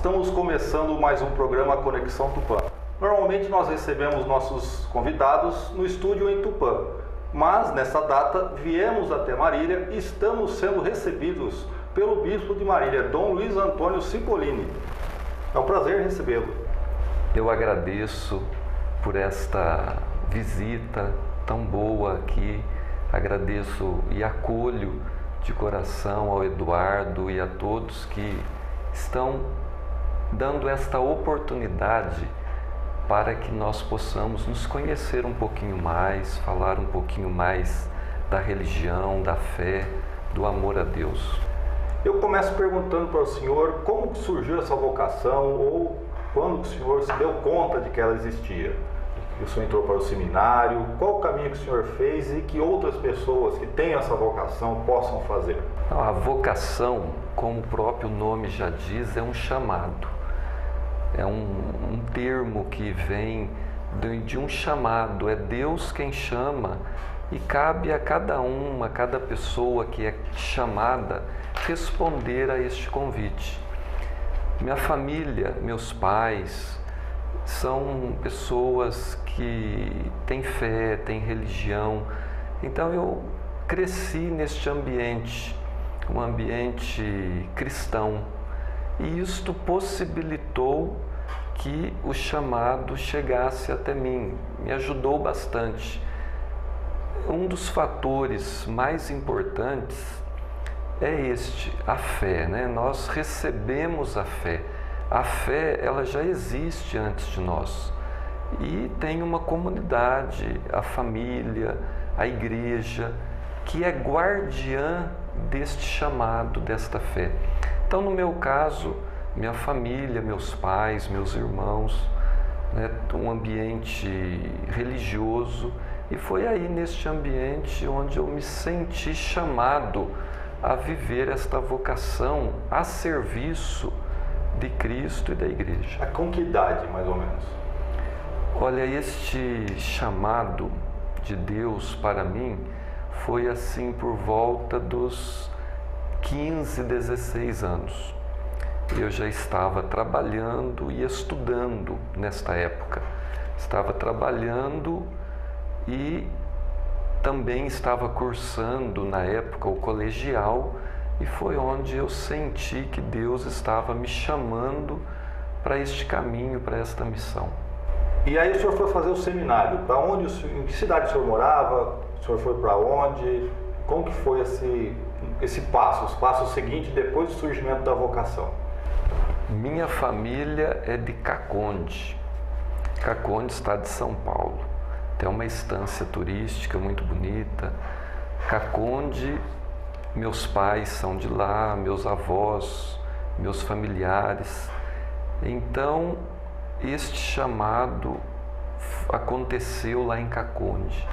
Estamos começando mais um programa Conexão Tupã. Normalmente nós recebemos nossos convidados no estúdio em Tupã, mas nessa data viemos até Marília e estamos sendo recebidos pelo Bispo de Marília, Dom Luiz Antônio Cipollini. É um prazer recebê-lo. Eu agradeço por esta visita tão boa aqui, agradeço e acolho de coração ao Eduardo e a todos que estão dando esta oportunidade para que nós possamos nos conhecer um pouquinho mais, falar um pouquinho mais da religião, da fé, do amor a Deus. Eu começo perguntando para o senhor como surgiu essa vocação ou quando o senhor se deu conta de que ela existia. O senhor entrou para o seminário, qual o caminho que o senhor fez e que outras pessoas que têm essa vocação possam fazer? A vocação, como o próprio nome já diz, é um chamado. É um termo que vem de um chamado, é Deus quem chama e cabe a cada pessoa que é chamada responder a este convite. Minha família, meus pais, são pessoas que têm fé, têm religião, então eu cresci neste ambiente, um ambiente cristão, e isto possibilitou que o chamado chegasse até mim, me ajudou bastante. Um dos fatores mais importantes é a fé, né? Nós recebemos a fé. A fé, ela já existe antes de nós e tem uma comunidade, a família, a igreja, que é guardiã deste chamado, desta fé. Então, no meu caso, minha família, meus pais, meus irmãos, né, um ambiente religioso, e foi aí neste ambiente onde eu me senti chamado a viver esta vocação a serviço de Cristo e da igreja. Com que idade, mais ou menos? Olha, este chamado de Deus para mim foi assim por volta dos 15, 16 anos. Eu já estava trabalhando e estudando nesta época. Estava trabalhando e também estava cursando na época o colegial, e foi onde eu senti que Deus estava me chamando para este caminho, para esta missão. E aí o senhor foi fazer o seminário. Para onde, em que cidade o senhor morava? O senhor foi para onde? Como que foi esse passo, os passos seguintes depois do surgimento da vocação? Minha família é de Caconde. Caconde, estado de São Paulo. Tem uma estância turística muito bonita. Caconde, meus pais são de lá, meus avós, meus familiares. Então, este chamado aconteceu lá em Caconde.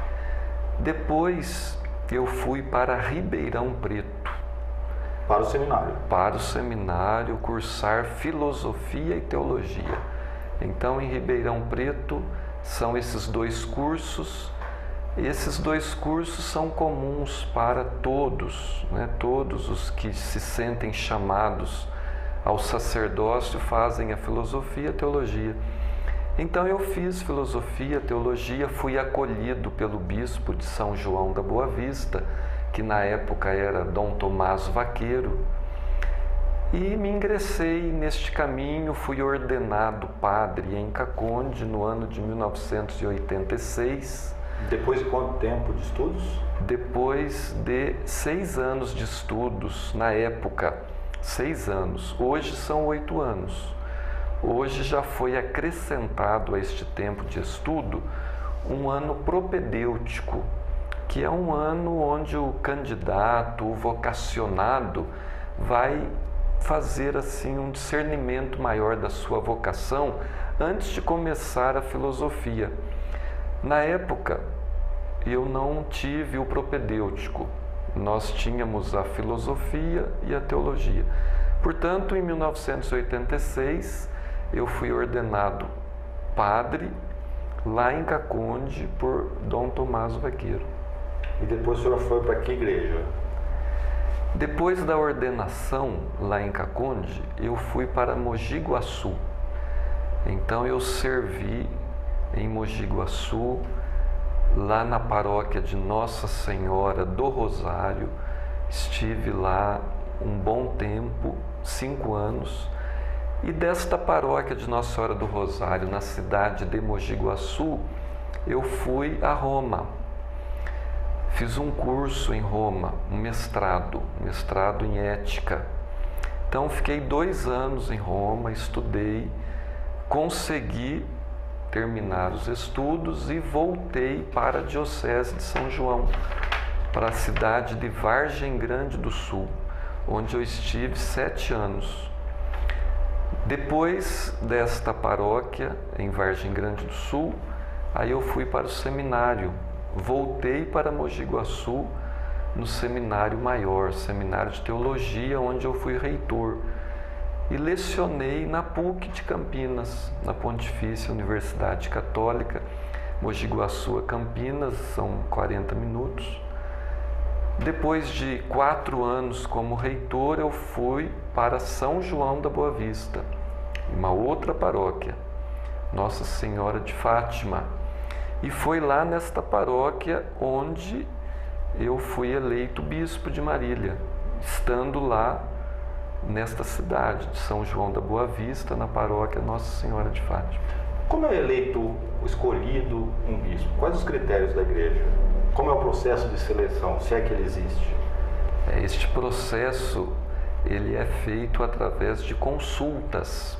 Depois, eu fui para Ribeirão Preto. Para o seminário? Para o seminário, cursar filosofia e teologia. Então, em Ribeirão Preto, são esses dois cursos. Esses dois cursos são comuns para todos, né? Todos os que se sentem chamados ao sacerdócio fazem a filosofia e a teologia. Então eu fiz filosofia, teologia, fui acolhido pelo bispo de São João da Boa Vista, que na época era Dom Tomás Vaqueiro, e me ingressei neste caminho, fui ordenado padre em Caconde no ano de 1986. Depois de quanto tempo de estudos? Depois de 6 anos de estudos, na época, 6 anos. Hoje são 8 anos. Hoje já foi acrescentado a este tempo de estudo um ano propedêutico, que é um ano onde o candidato, o vocacionado, vai fazer assim um discernimento maior da sua vocação antes de começar a filosofia. Na época, eu não tive o propedêutico, nós tínhamos a filosofia e a teologia. Portanto, em 1986, eu fui ordenado padre lá em Caconde por Dom Tomás Vaqueiro. E depois o senhor foi para que igreja? Depois da ordenação lá em Caconde, eu fui para Mogi Guaçu. Então eu servi em Mogi Guaçu, lá na paróquia de Nossa Senhora do Rosário. Estive lá um bom tempo, 5 anos. E desta paróquia de Nossa Senhora do Rosário, na cidade de Mogi Guaçu, eu fui a Roma. Fiz um curso em Roma, um mestrado em ética. Então fiquei 2 anos em Roma, estudei, consegui terminar os estudos e voltei para a Diocese de São João, para a cidade de Vargem Grande do Sul, onde eu estive 7 anos. Depois desta paróquia, em Vargem Grande do Sul, aí eu fui para o seminário. Voltei para Mogi Guaçu, no seminário maior, seminário de teologia, onde eu fui reitor. E lecionei na PUC de Campinas, na Pontifícia Universidade Católica, Mogi Guaçu a Campinas, são 40 minutos. Depois de 4 anos como reitor, eu fui para São João da Boa Vista, uma outra paróquia, Nossa Senhora de Fátima. E foi lá nesta paróquia onde eu fui eleito bispo de Marília, estando lá nesta cidade de São João da Boa Vista, na paróquia Nossa Senhora de Fátima. Como é eleito, escolhido um bispo? Quais os critérios da igreja? Como é o processo de seleção, se é que ele existe? Este processo ele é feito através de consultas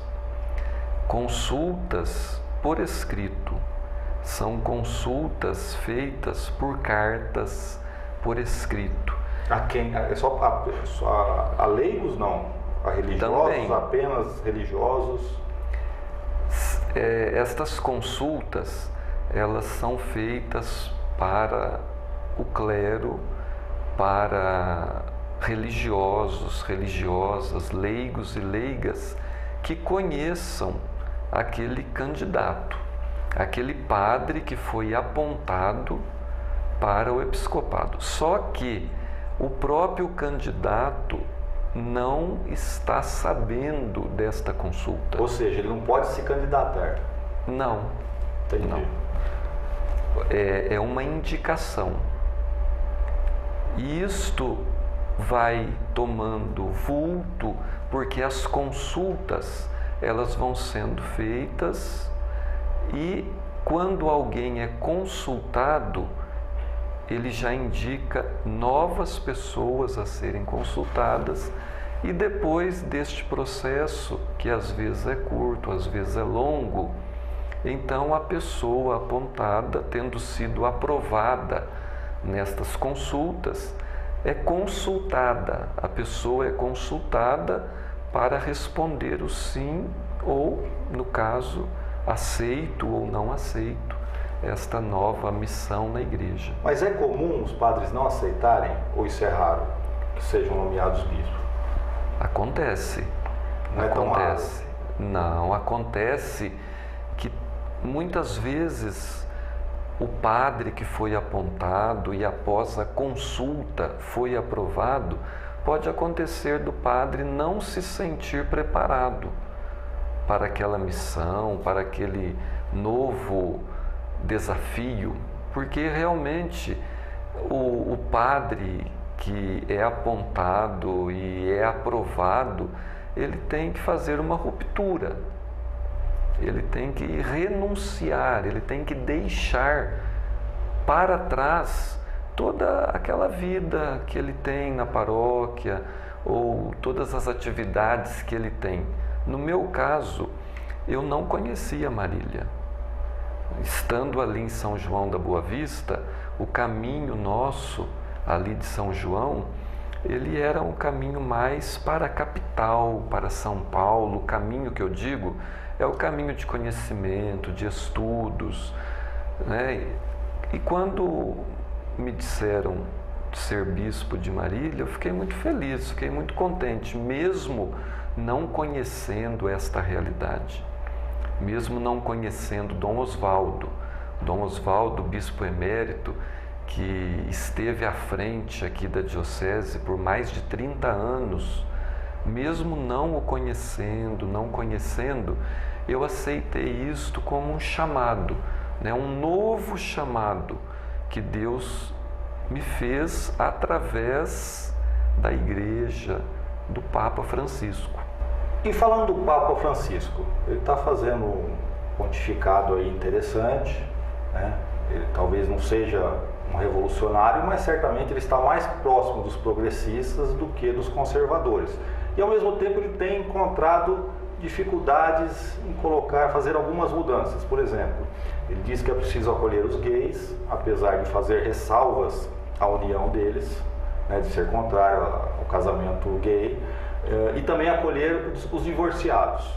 por escrito. São consultas feitas por cartas, por escrito. A quem? É só a leigos, não? A religiosos, também. Apenas religiosos? Estas consultas, elas são feitas para o clero, para religiosos, religiosas, leigos e leigas que conheçam aquele candidato, aquele padre que foi apontado para o episcopado. Só que o próprio candidato não está sabendo desta consulta. Ou seja, ele não pode se candidatar. Não. Entendi. Não. É uma indicação. E isto vai tomando vulto porque as consultas elas vão sendo feitas e quando alguém é consultado, ele já indica novas pessoas a serem consultadas e depois deste processo, que às vezes é curto, às vezes é longo, então a pessoa apontada, tendo sido aprovada nestas consultas, é consultada, a pessoa é consultada para responder o sim ou, no caso, aceito ou não aceito esta nova missão na igreja. Mas é comum os padres não aceitarem, ou isso é raro, que sejam nomeados bispos? Acontece. Não é tão raro? Não, acontece que muitas vezes o padre que foi apontado e após a consulta foi aprovado, pode acontecer do padre não se sentir preparado para aquela missão, para aquele novo desafio, porque realmente o padre que é apontado e é aprovado, ele tem que fazer uma ruptura, ele tem que renunciar, ele tem que deixar para trás toda aquela vida que ele tem na paróquia ou todas as atividades que ele tem. No meu caso, eu não conhecia Marília. Estando ali em São João da Boa Vista, o caminho nosso ali de São João, ele era um caminho mais para a capital, para São Paulo. O caminho que eu digo é o caminho de conhecimento, de estudos, né? E quando me disseram de ser bispo de Marília, eu fiquei muito feliz, fiquei muito contente, mesmo não conhecendo esta realidade, mesmo não conhecendo Dom Osvaldo, bispo emérito, que esteve à frente aqui da diocese por mais de 30 anos, mesmo não o conhecendo, eu aceitei isto como um chamado, né? Um novo chamado que Deus me fez através da Igreja do Papa Francisco. E falando do Papa Francisco, ele está fazendo um pontificado aí interessante, né? Ele talvez não seja um revolucionário, mas certamente ele está mais próximo dos progressistas do que dos conservadores. E ao mesmo tempo ele tem encontrado dificuldades em fazer algumas mudanças. Por exemplo, ele diz que é preciso acolher os gays, apesar de fazer ressalvas à união deles, né, de ser contrário ao casamento gay, e também acolher os divorciados.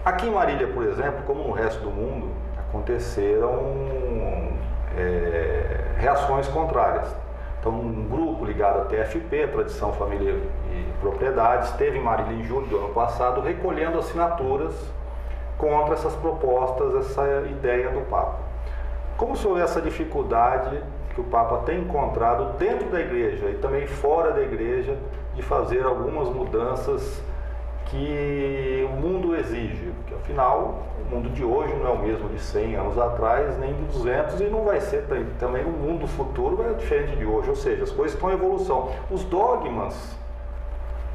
Aqui em Marília, por exemplo, como no resto do mundo, aconteceram reações contrárias. Então, um grupo ligado à TFP, Tradição, Família e Propriedade, esteve em Marília em julho do ano passado recolhendo assinaturas contra essas propostas, essa ideia do Papa. Como se houve essa dificuldade que o Papa tem encontrado dentro da Igreja e também fora da Igreja de fazer algumas mudanças que o mundo exige, porque afinal o mundo de hoje não é o mesmo de 100 anos atrás, nem de 200, e não vai ser também o mundo futuro é diferente de hoje, ou seja, as coisas estão em evolução. Os dogmas,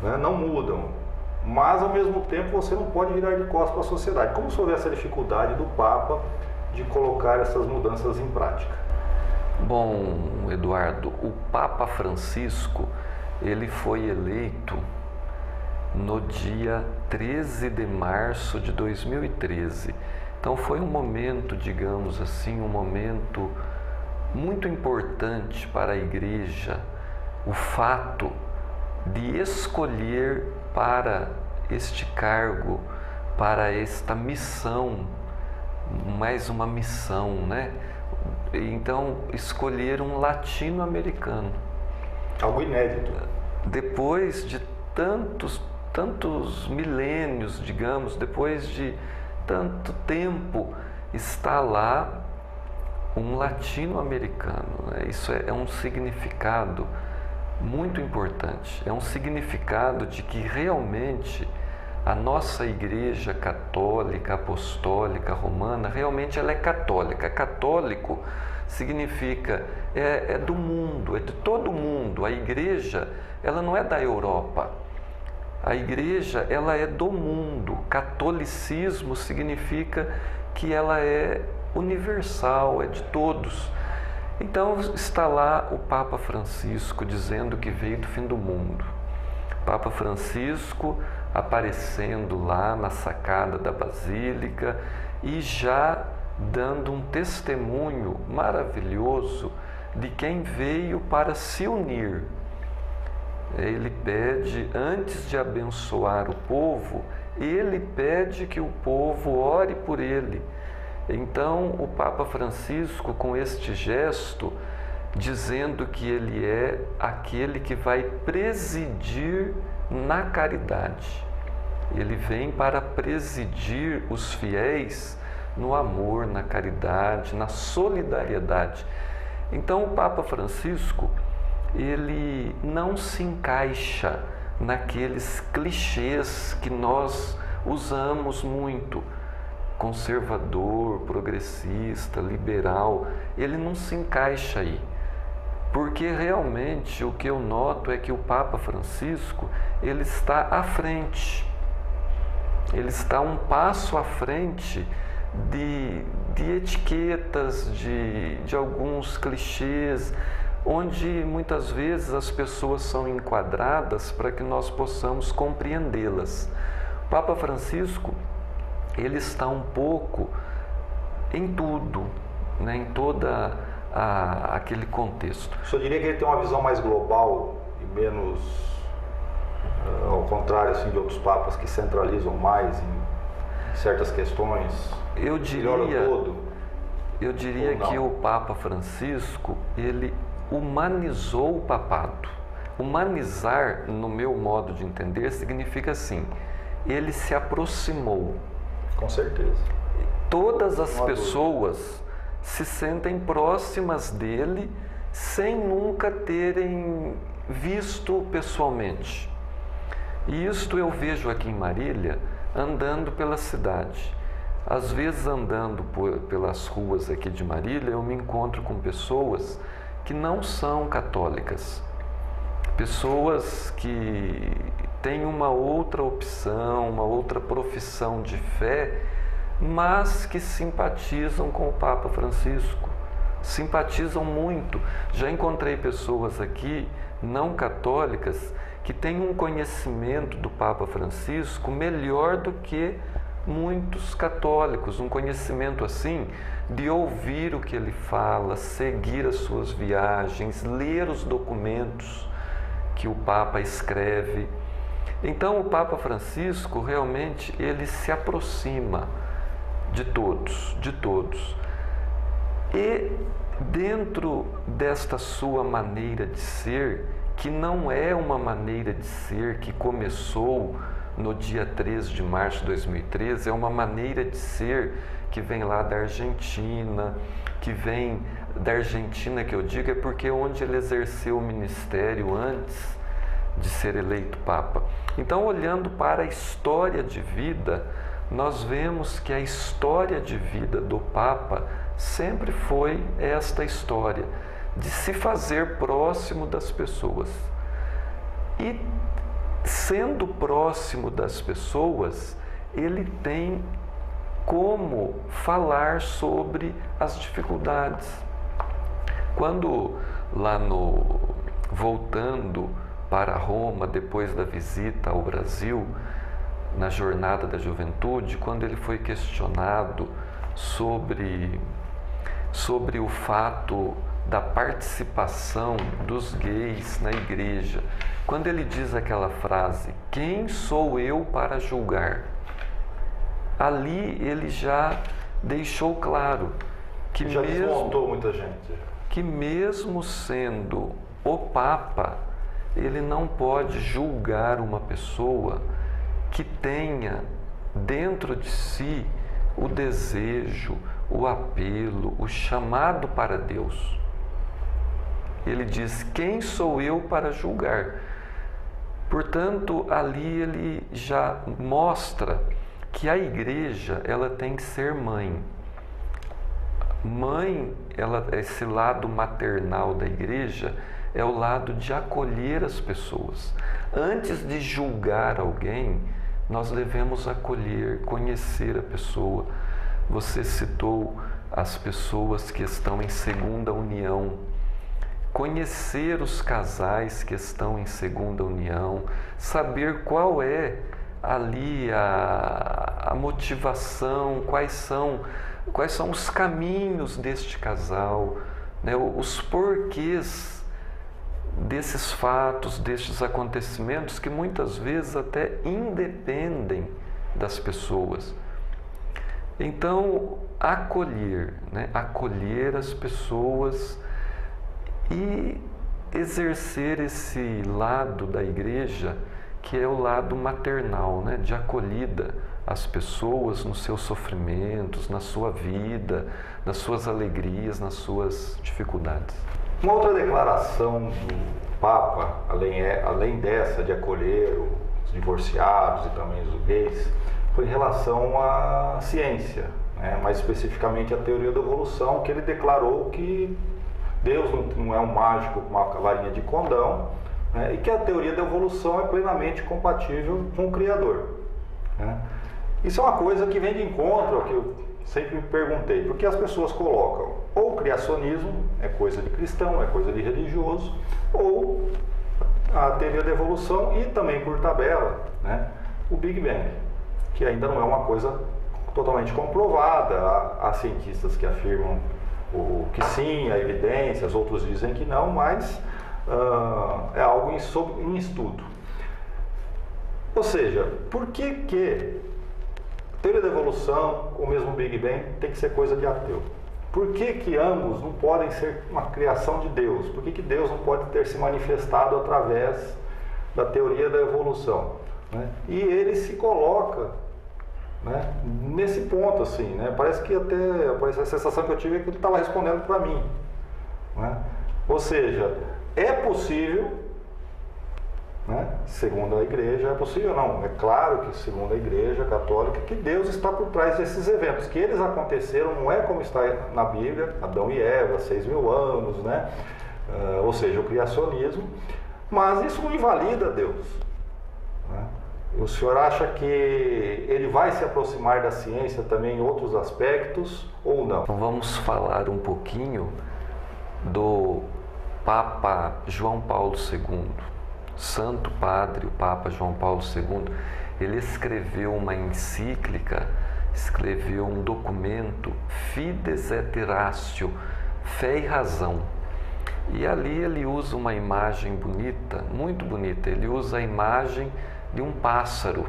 né, não mudam, mas ao mesmo tempo você não pode virar de costas para a sociedade. Como se houve essa dificuldade do Papa de colocar essas mudanças em prática? Bom, Eduardo, o Papa Francisco, ele foi eleito no dia 13 de março de 2013. Então foi um momento, digamos assim, um momento muito importante para a Igreja, o fato de escolher para este cargo, para esta missão, mais uma missão, né? Então escolher um latino-americano. Algo inédito. Depois de tantos milênios, digamos, depois de tanto tempo, está lá um latino-americano, né? Isso é um significado muito importante. É um significado de que realmente a nossa Igreja católica, apostólica, romana, realmente ela é católica. Católico significa, é do mundo, é de todo mundo. A Igreja, ela não é da Europa. A Igreja, ela é do mundo. Catolicismo significa que ela é universal, é de todos. Então está lá o Papa Francisco dizendo que veio do fim do mundo. Papa Francisco aparecendo lá na sacada da Basílica e já dando um testemunho maravilhoso de quem veio para se unir. Ele pede, antes de abençoar o povo, ele pede que o povo ore por ele. Então, o Papa Francisco, com este gesto, dizendo que ele é aquele que vai presidir na caridade. Ele vem para presidir os fiéis no amor, na caridade, na solidariedade. Então, o Papa Francisco, ele não se encaixa naqueles clichês que nós usamos muito. Conservador, progressista, liberal, ele não se encaixa aí. Porque realmente o que eu noto é que o Papa Francisco, ele está à frente. Ele está um passo à frente de etiquetas, de alguns clichês, onde muitas vezes as pessoas são enquadradas para que nós possamos compreendê-las. O Papa Francisco, ele está um pouco em tudo, né, em toda aquele contexto. O senhor diria que ele tem uma visão mais global e menos, ao contrário assim, de outros papas que centralizam mais em certas questões? Eu diria que o Papa Francisco, ele humanizou o papado. Humanizar, no meu modo de entender, significa assim, ele se aproximou. Com certeza. Todas as pessoas se sentem próximas dele sem nunca terem visto pessoalmente. E isto eu vejo aqui em Marília, andando pela cidade. Às vezes, andando pelas ruas aqui de Marília, eu me encontro com pessoas que não são católicas, pessoas que têm uma outra opção, uma outra profissão de fé, mas que simpatizam com o Papa Francisco, simpatizam muito. Já encontrei pessoas aqui não católicas que têm um conhecimento do Papa Francisco melhor do que muitos católicos, um conhecimento assim de ouvir o que ele fala, seguir as suas viagens, ler os documentos que o Papa escreve. Então o Papa Francisco realmente ele se aproxima de todos, de todos. E dentro desta sua maneira de ser, que não é uma maneira de ser que começou no dia 3 de março de 2013, é uma maneira de ser que vem lá da Argentina, que vem da Argentina, que eu digo, é porque é onde ele exerceu o ministério antes de ser eleito Papa. Então, olhando para a história de vida, nós vemos que a história de vida do Papa sempre foi esta história de se fazer próximo das pessoas. E sendo próximo das pessoas, ele tem como falar sobre as dificuldades. Quando voltando para Roma, depois da visita ao Brasil, na Jornada da Juventude, quando ele foi questionado sobre o fato da participação dos gays na igreja, quando ele diz aquela frase, quem sou eu para julgar? Ali ele já deixou claro que já desmontou muita gente. Que mesmo sendo o Papa, ele não pode julgar uma pessoa que tenha dentro de si o desejo, o apelo, o chamado para Deus. Ele diz, quem sou eu para julgar? Portanto, ali ele já mostra que a igreja ela tem que ser mãe. Mãe, esse lado maternal da igreja é o lado de acolher as pessoas. Antes de julgar alguém, nós devemos acolher, conhecer a pessoa. Você citou as pessoas que estão em segunda união. Conhecer os casais que estão em segunda união, saber qual é ali a motivação, quais são os caminhos deste casal, né? Os porquês desses fatos, destes acontecimentos que muitas vezes até independem das pessoas. Então, acolher, né? Acolher as pessoas e exercer esse lado da igreja que é o lado maternal, né? De acolhida às pessoas nos seus sofrimentos, na sua vida, nas suas alegrias, nas suas dificuldades. Uma outra declaração do Papa, além dessa de acolher os divorciados e também os gays, foi em relação à ciência, né? Mais especificamente a teoria da evolução, que ele declarou que Deus não é um mágico com uma varinha de condão, né? E que a teoria da evolução é plenamente compatível com o Criador, né? Isso é uma coisa que vem de encontro ao que eu sempre me perguntei, porque as pessoas colocam ou o criacionismo, é coisa de cristão, é coisa de religioso, ou a teoria da evolução e também por tabela, né, o Big Bang, que ainda não é uma coisa totalmente comprovada. Há cientistas que afirmam que sim, há evidências, outros dizem que não, mas é algo em estudo. Ou seja, por que teoria da evolução, ou mesmo Big Bang, tem que ser coisa de ateu? Por que ambos não podem ser uma criação de Deus? Por que Deus não pode ter se manifestado através da teoria da evolução, né? E ele se coloca né? Nesse ponto, assim, né? Parece que até a sensação que eu tive é que ele estava respondendo para mim, né? Ou seja, é possível, né? Segundo a igreja, é possível não, é claro que segundo a igreja católica, que Deus está por trás desses eventos, que eles aconteceram, não é como está na Bíblia, Adão e Eva, 6.000 anos, né? Ou seja, o criacionismo, mas isso não invalida Deus, né? O senhor acha que ele vai se aproximar da ciência também em outros aspectos ou não? Então vamos falar um pouquinho do Papa João Paulo II, Santo Padre, o Papa João Paulo II. Ele escreveu uma encíclica, escreveu um documento, Fides et Ratio, Fé e Razão. E ali ele usa uma imagem bonita, muito bonita. Ele usa a imagem de um pássaro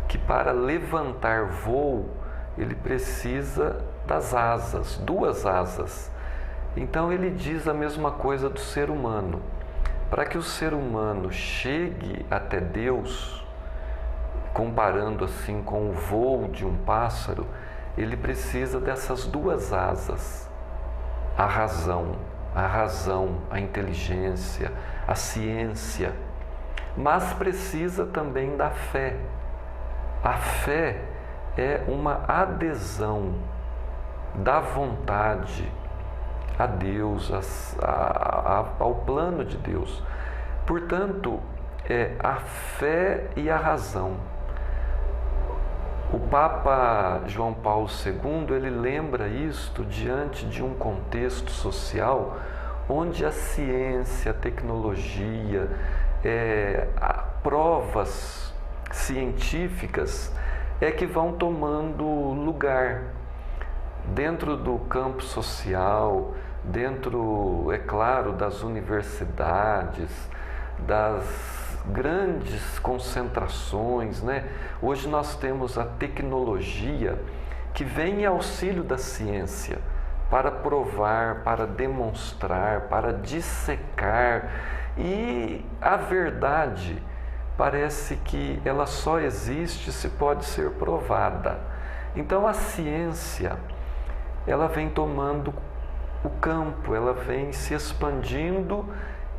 que, para levantar voo, ele precisa das asas, 2 asas. Então ele diz a mesma coisa do ser humano. Para que o ser humano chegue até Deus, comparando assim com o voo de um pássaro, ele precisa dessas 2 asas. A razão, a inteligência, a ciência, mas precisa também da fé. A fé é uma adesão da vontade a Deus, ao plano de Deus. Portanto, é a fé e a razão. O Papa João Paulo II, ele lembra isto diante de um contexto social onde a ciência, a tecnologia, provas científicas é que vão tomando lugar dentro do campo social, dentro, é claro, das universidades, das grandes concentrações, né? Hoje nós temos a tecnologia que vem em auxílio da ciência para provar, para demonstrar, para dissecar, e a verdade parece que ela só existe se pode ser provada. Então a ciência, ela vem tomando o campo, ela vem se expandindo,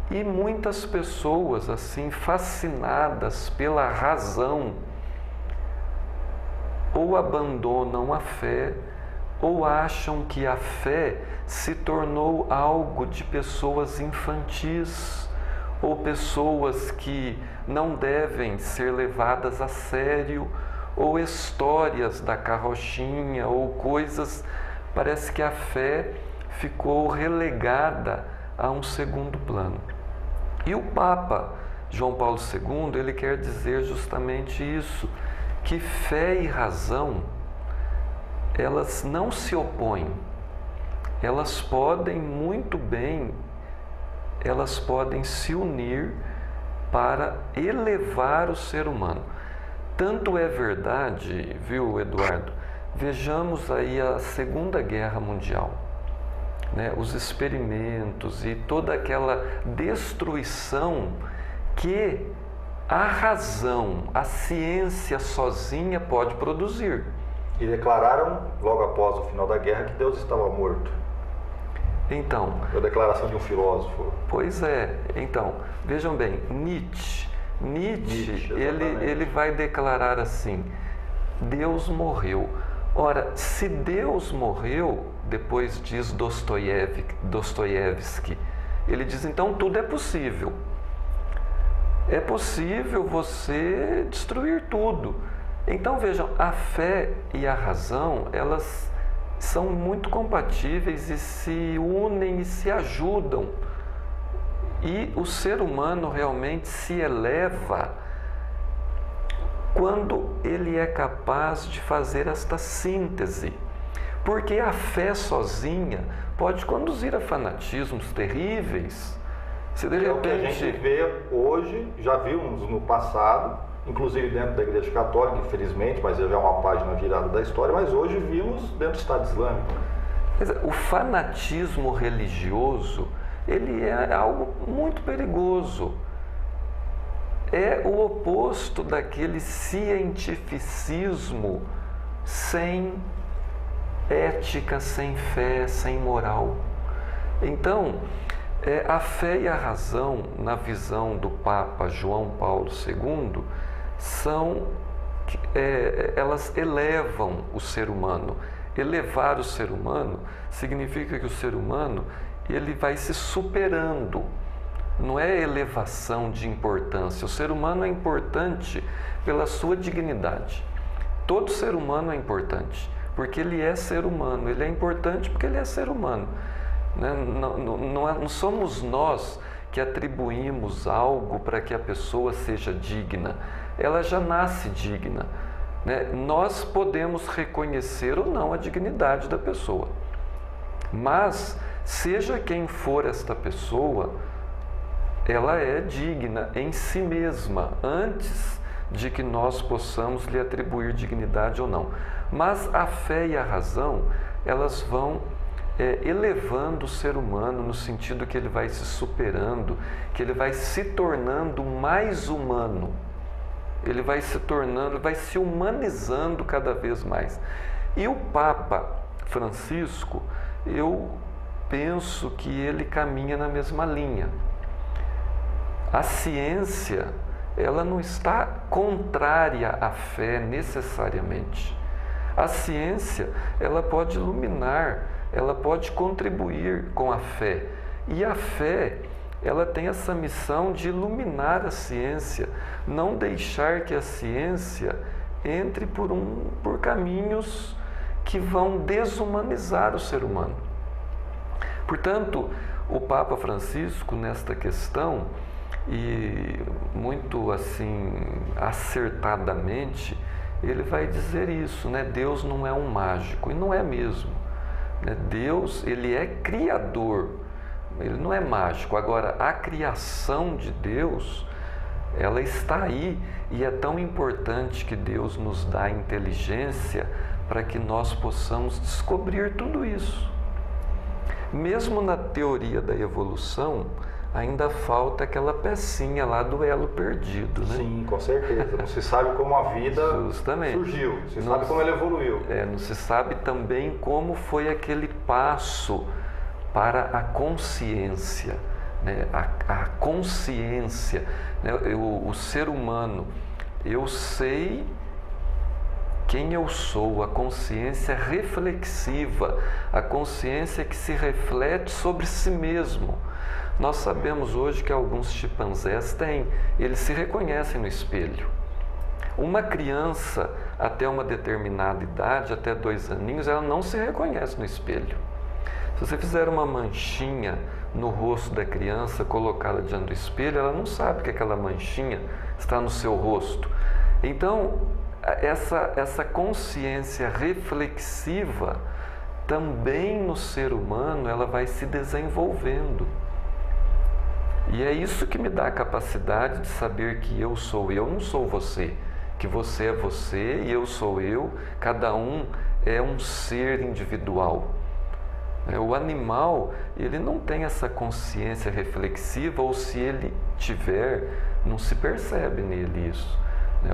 e muitas pessoas assim fascinadas pela razão ou abandonam a fé ou acham que a fé se tornou algo de pessoas infantis ou pessoas que não devem ser levadas a sério, ou histórias da carrochinha ou coisas. Parece que a fé ficou relegada a um segundo plano. E o Papa João Paulo II, ele quer dizer justamente isso, que fé e razão, elas não se opõem, elas podem muito bem, elas podem se unir para elevar o ser humano. Tanto é verdade, viu, Eduardo? Vejamos aí a Segunda Guerra Mundial, né? Os experimentos e toda aquela destruição que a razão, a ciência sozinha pode produzir. E declararam, logo após o final da guerra, que Deus estava morto. Então, é a declaração de um filósofo. Pois é. Então, vejam bem, Nietzsche ele vai declarar assim: Deus morreu. Ora, se Deus morreu, depois diz Dostoiévski, ele diz, então tudo é possível. É possível você destruir tudo. Então vejam, a fé e a razão, elas são muito compatíveis e se unem e se ajudam. E o ser humano realmente se eleva quando ele é capaz de fazer esta síntese. Porque a fé sozinha pode conduzir a fanatismos terríveis. Se de repente... É o que a gente vê hoje, já vimos no passado, inclusive dentro da Igreja Católica, infelizmente, mas já é uma página virada da história, mas hoje vimos dentro do Estado Islâmico. O fanatismo religioso, ele é algo muito perigoso. É o oposto daquele cientificismo sem ética, sem fé, sem moral. Então, a fé e a razão, na visão do Papa João Paulo II, elas elevam o ser humano. Elevar o ser humano significa que o ser humano ele vai se superando. Não é elevação de importância. O ser humano é importante pela sua dignidade. Todo ser humano é importante, porque ele é ser humano. Ele é importante porque ele é ser humano. Não somos nós que atribuímos algo para que a pessoa seja digna. Ela já nasce digna. Nós podemos reconhecer ou não a dignidade da pessoa. Mas, seja quem for esta pessoa, ela é digna em si mesma, antes de que nós possamos lhe atribuir dignidade ou não. Mas a fé e a razão, elas vão elevando o ser humano no sentido que ele vai se superando, que ele vai se tornando mais humano. Ele vai se tornando, vai se humanizando cada vez mais. E o Papa Francisco, eu penso que ele caminha na mesma linha. A ciência, ela não está contrária à fé necessariamente. A ciência, ela pode iluminar, ela pode contribuir com a fé. E a fé, ela tem essa missão de iluminar a ciência, não deixar que a ciência entre por caminhos que vão desumanizar o ser humano. Portanto, o Papa Francisco, nesta questão, e muito assim acertadamente, ele vai dizer isso, Deus não é um mágico, e não é mesmo. Deus, ele é criador, ele não é mágico. Agora, a criação de Deus, ela está aí, e é tão importante que Deus nos dá inteligência para que nós possamos descobrir tudo isso. Mesmo na teoria da evolução, ainda falta aquela pecinha lá do elo perdido, Sim, com certeza. Não se sabe como a vida surgiu, não se sabe como ela evoluiu. Não se sabe também como foi aquele passo para a consciência, a consciência, o ser humano. Eu sei quem eu sou, a consciência reflexiva, a consciência que se reflete sobre si mesmo. Nós sabemos hoje que alguns chimpanzés têm, eles se reconhecem no espelho. Uma criança, até uma determinada idade, até 2 aninhos, ela não se reconhece no espelho. Se você fizer uma manchinha no rosto da criança, colocá-la diante do espelho, ela não sabe que aquela manchinha está no seu rosto. Então, essa consciência reflexiva, também no ser humano, ela vai se desenvolvendo. E é isso que me dá a capacidade de saber que eu sou eu, não sou você. Que você é você e eu sou eu, cada um é um ser individual. O animal, ele não tem essa consciência reflexiva, ou se ele tiver, não se percebe nele isso.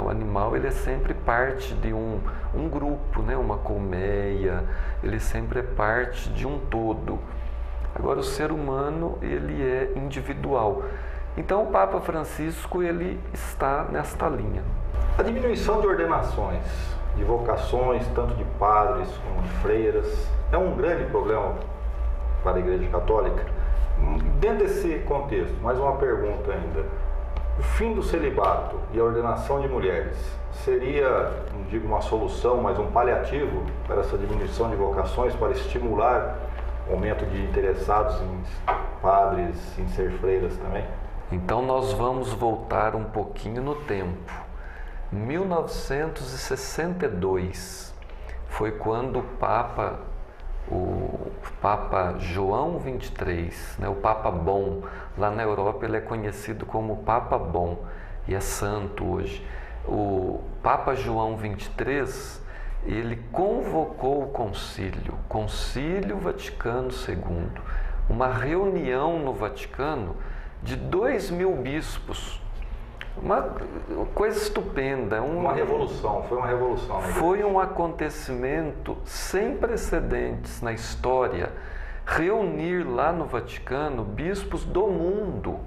O animal, ele é sempre parte de um grupo, uma colmeia, ele sempre é parte de um todo. Agora, o ser humano, ele é individual. Então, o Papa Francisco, ele está nesta linha. A diminuição de ordenações, de vocações, tanto de padres como de freiras, é um grande problema para a Igreja Católica. Dentro desse contexto, mais uma pergunta ainda. O fim do celibato e a ordenação de mulheres seria, não digo uma solução, mas um paliativo para essa diminuição de vocações, para estimular o aumento de interessados em padres, em ser freiras também? Então nós vamos voltar um pouquinho no tempo. 1962 foi quando o Papa João XXIII, o Papa Bom, lá na Europa ele é conhecido como Papa Bom e é santo hoje. O Papa João XXIII, ele convocou o Concílio Vaticano II, uma reunião no Vaticano de 2.000 bispos, Uma coisa estupenda. Uma revolução, foi uma revolução. Foi um acontecimento sem precedentes na história, reunir lá no Vaticano bispos do mundo.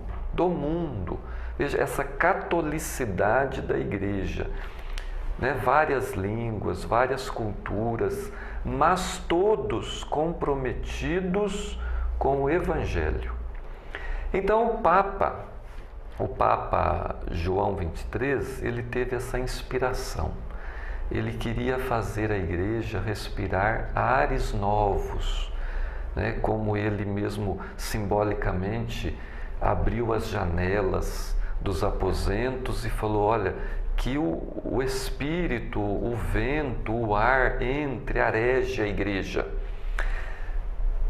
Veja, essa catolicidade da Igreja, né? Várias línguas, várias culturas, mas todos comprometidos com o Evangelho. Então o Papa João XXIII, ele teve essa inspiração. Ele queria fazer a Igreja respirar ares novos, né? Como ele mesmo simbolicamente abriu as janelas dos aposentos e falou: olha, que o Espírito, o vento, o ar entre, areje a Igreja.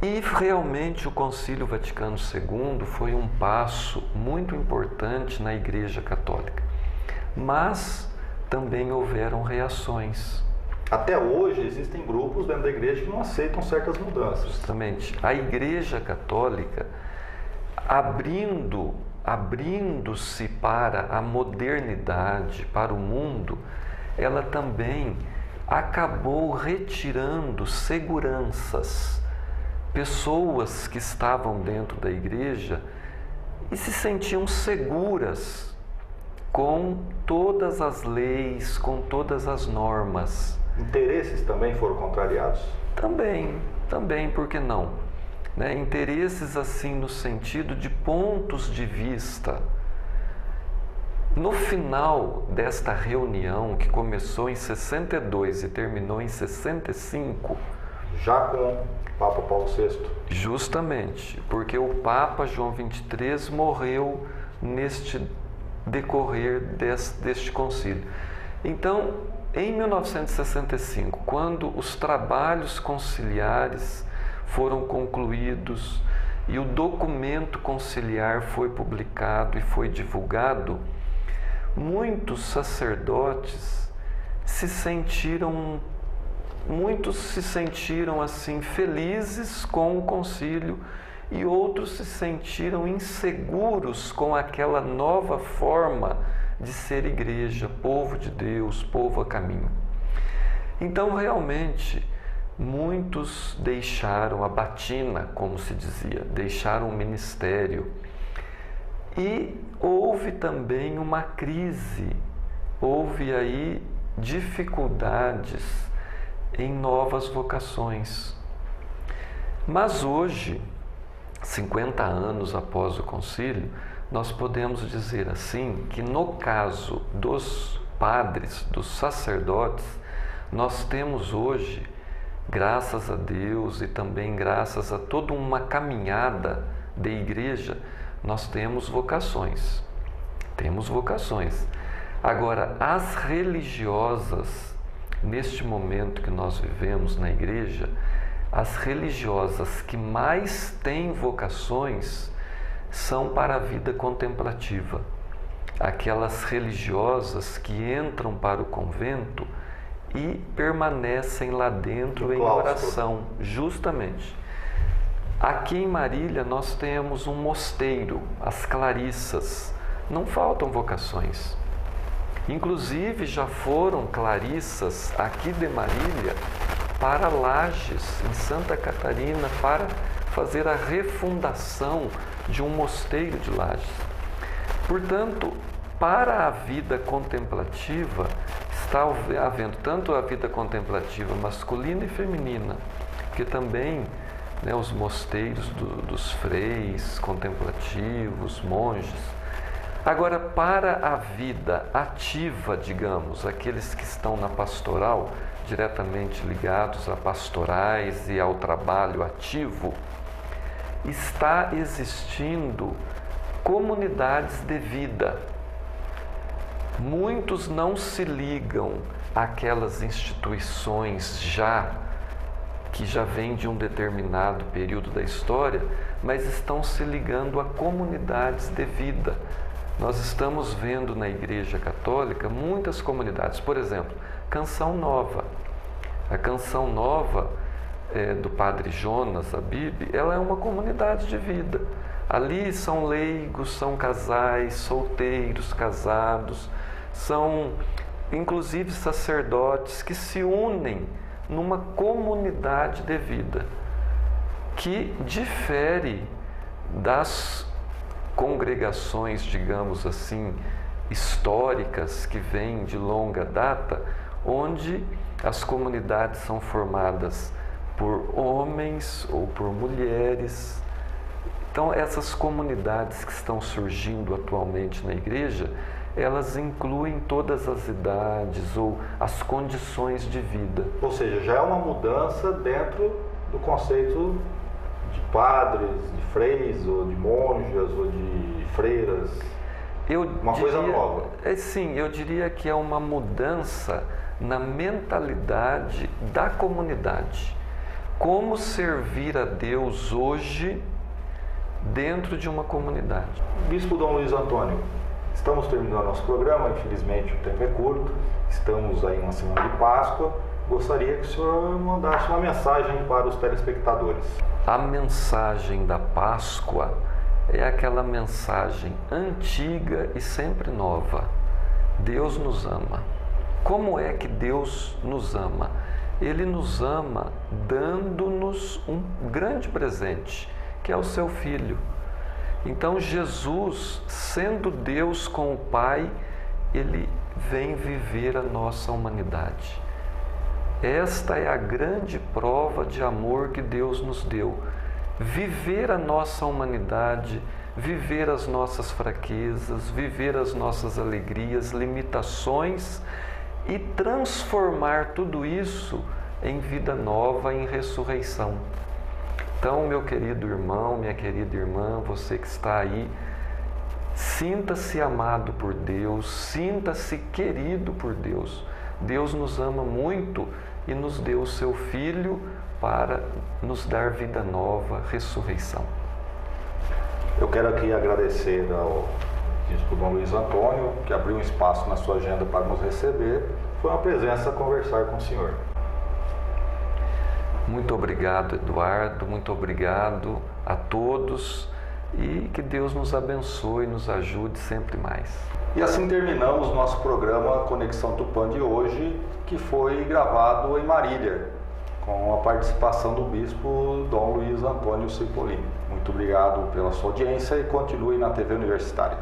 E realmente o Concílio Vaticano II foi um passo muito importante na Igreja Católica. Mas também houveram reações. Até hoje existem grupos dentro da Igreja que não aceitam certas mudanças. Justamente. A Igreja Católica, abrindo-se para a modernidade, para o mundo, ela também acabou retirando seguranças. Pessoas que estavam dentro da Igreja e se sentiam seguras com todas as leis, com todas as normas. Interesses também foram contrariados? Também, por que não? Né? Interesses assim no sentido de pontos de vista. No final desta reunião, que começou em 62 e terminou em 65... Já com Papa Paulo VI. Justamente, porque o Papa João XXIII morreu neste decorrer deste concílio. Então, em 1965, quando os trabalhos conciliares foram concluídos e o documento conciliar foi publicado e foi divulgado, muitos sacerdotes Muitos se sentiram assim felizes com o concílio e outros se sentiram inseguros com aquela nova forma de ser igreja, povo de Deus, povo a caminho. Então, realmente, muitos deixaram a batina, como se dizia, deixaram o ministério. E houve também uma crise, houve aí dificuldades em novas vocações. Mas hoje, 50 anos após o concílio, nós podemos dizer assim que no caso dos padres, dos sacerdotes, nós temos hoje, graças a Deus e também graças a toda uma caminhada de igreja, nós temos vocações. Agora, as religiosas, neste momento que nós vivemos na igreja, as religiosas que mais têm vocações são para a vida contemplativa. Aquelas religiosas que entram para o convento e permanecem lá dentro em oração, justamente. Aqui em Marília nós temos um mosteiro, as Clarissas. Não faltam vocações. Inclusive já foram clarissas aqui de Marília para Lages, em Santa Catarina, para fazer a refundação de um mosteiro de Lages. Portanto, para a vida contemplativa, está havendo tanto a vida contemplativa masculina e feminina, que também, né, os mosteiros dos freis contemplativos, monges. Agora, para a vida ativa, digamos, aqueles que estão na pastoral, diretamente ligados a pastorais e ao trabalho ativo, está existindo comunidades de vida. Muitos não se ligam àquelas instituições que já vêm de um determinado período da história, mas estão se ligando a comunidades de vida. Nós estamos vendo na Igreja Católica muitas comunidades. Por exemplo, Canção Nova. A Canção Nova do Padre Jonas Abib, ela é uma comunidade de vida. Ali são leigos, são casais, solteiros, casados, são inclusive sacerdotes que se unem numa comunidade de vida que difere das congregações, digamos assim, históricas que vêm de longa data, onde as comunidades são formadas por homens ou por mulheres. Então, essas comunidades que estão surgindo atualmente na igreja, elas incluem todas as idades ou as condições de vida. Ou seja, já é uma mudança dentro do conceito de padres, de freis, ou de monjas, ou de freiras. Coisa nova. Sim, eu diria que é uma mudança na mentalidade da comunidade. Como servir a Deus hoje dentro de uma comunidade. Bispo Dom Luiz Antônio, estamos terminando nosso programa, infelizmente o tempo é curto, estamos aí na semana de Páscoa. Gostaria que o senhor mandasse uma mensagem para os telespectadores. A mensagem da Páscoa é aquela mensagem antiga e sempre nova. Deus nos ama. Como é que Deus nos ama? Ele nos ama dando-nos um grande presente, que é o seu Filho. Então Jesus, sendo Deus com o Pai, Ele vem viver a nossa humanidade. Esta é a grande prova de amor que Deus nos deu. Viver a nossa humanidade, viver as nossas fraquezas, viver as nossas alegrias, limitações e transformar tudo isso em vida nova, em ressurreição. Então, meu querido irmão, minha querida irmã, você que está aí, sinta-se amado por Deus, sinta-se querido por Deus. Deus nos ama muito e nos deu o seu Filho para nos dar vida nova, ressurreição. Eu quero aqui agradecer ao Bispo Dom Luiz Antônio, que abriu um espaço na sua agenda para nos receber. Foi uma presença conversar com o senhor. Muito obrigado, Eduardo, muito obrigado a todos e que Deus nos abençoe e nos ajude sempre mais. E assim terminamos nosso programa Conexão Tupã de hoje, que foi gravado em Marília, com a participação do Bispo Dom Luiz Antônio Cipollini. Muito obrigado pela sua audiência e continue na TV Universitária.